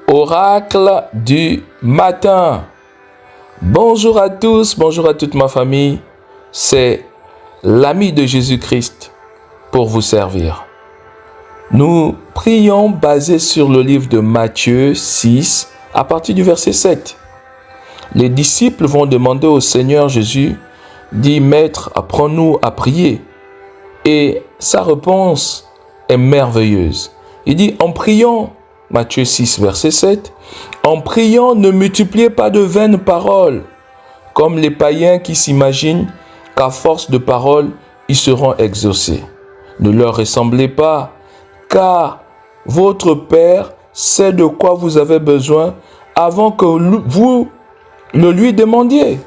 Oracle du matin. Bonjour à tous, bonjour à toute ma famille. C'est l'ami de Jésus-Christ pour vous servir. Nous prions basé sur le livre de Matthieu 6 à partir du verset 7. Les disciples vont demander au Seigneur Jésus, dit Maître, apprends-nous à prier. Et sa réponse est merveilleuse. Il dit en priant, Matthieu 6 verset 7, en priant ne multipliez pas de vaines paroles, comme les païens qui s'imaginent qu'à force de paroles, ils seront exaucés. Ne leur ressemblez pas, car votre Père sait de quoi vous avez besoin avant que vous le lui demandiez.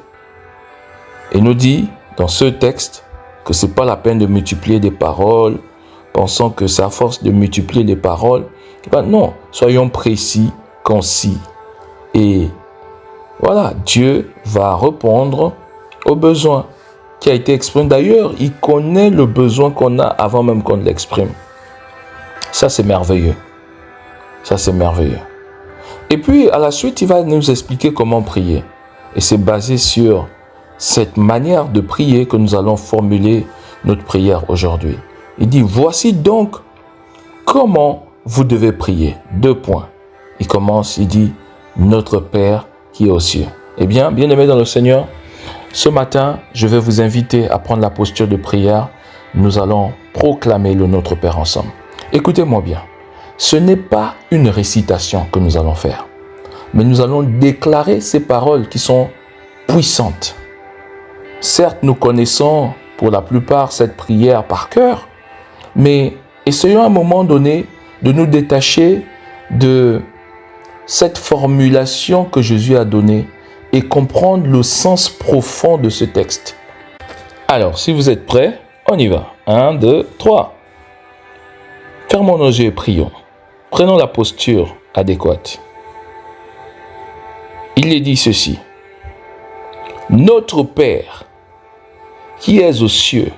Il nous dit dans ce texte que ce n'est pas la peine de multiplier des paroles, pensant que c'est à force de multiplier les paroles. Non, soyons précis, concis. Et voilà, Dieu va répondre aux besoins qui a été exprimé. D'ailleurs, il connaît le besoin qu'on a avant même qu'on l'exprime. Ça, c'est merveilleux. Ça, c'est merveilleux. Et puis, à la suite, il va nous expliquer comment prier. Et c'est basé sur cette manière de prier que nous allons formuler notre prière aujourd'hui. Il dit, voici donc comment vous devez prier. 2 points. Il commence, il dit, notre Père qui est aux cieux. Eh bien, bien-aimés dans le Seigneur, ce matin, je vais vous inviter à prendre la posture de prière. Nous allons proclamer le Notre Père ensemble. Écoutez-moi bien. Ce n'est pas une récitation que nous allons faire, mais nous allons déclarer ces paroles qui sont puissantes. Certes, nous connaissons pour la plupart cette prière par cœur, mais essayons à un moment donné de nous détacher de cette formulation que Jésus a donnée et comprendre le sens profond de ce texte. Alors, si vous êtes prêts, on y va. 1, 2, 3. Fermons nos yeux et prions. Prenons la posture adéquate. Il est dit ceci. Notre Père, qui es aux cieux,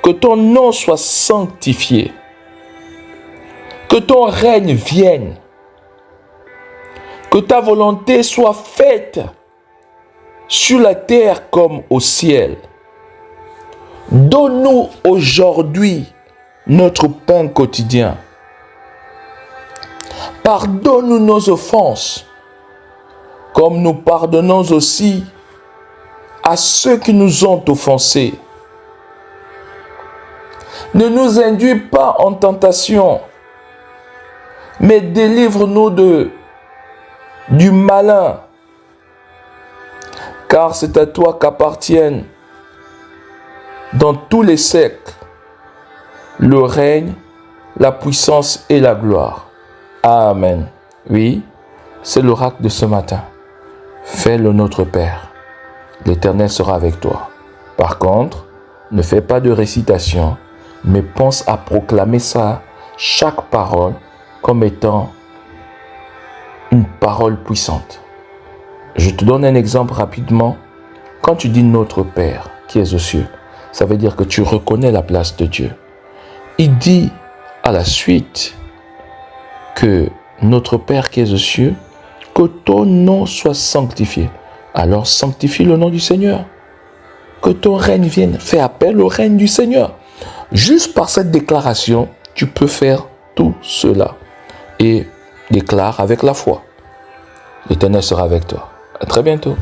que ton nom soit sanctifié, que ton règne vienne, que ta volonté soit faite sur la terre comme au ciel. Donne-nous aujourd'hui notre pain quotidien. Pardonne-nous nos offenses, comme nous pardonnons aussi à ceux qui nous ont offensés. Ne nous induis pas en tentation, mais délivre-nous du malin, car c'est à toi qu'appartiennent dans tous les siècles le règne, la puissance et la gloire. Amen. Oui, c'est l'oracle de ce matin. Fais-le notre Père. L'Éternel sera avec toi. Par contre, ne fais pas de récitation, mais pense à proclamer ça, chaque parole, comme étant une parole puissante. Je te donne un exemple rapidement. Quand tu dis notre Père qui est aux cieux, ça veut dire que tu reconnais la place de Dieu. Il dit à la suite que notre Père qui est aux cieux, que ton nom soit sanctifié. Alors sanctifie le nom du Seigneur. Que ton règne vienne. Fais appel au règne du Seigneur. Juste par cette déclaration, tu peux faire tout cela. Et déclare avec la foi. L'Éternel sera avec toi. À très bientôt.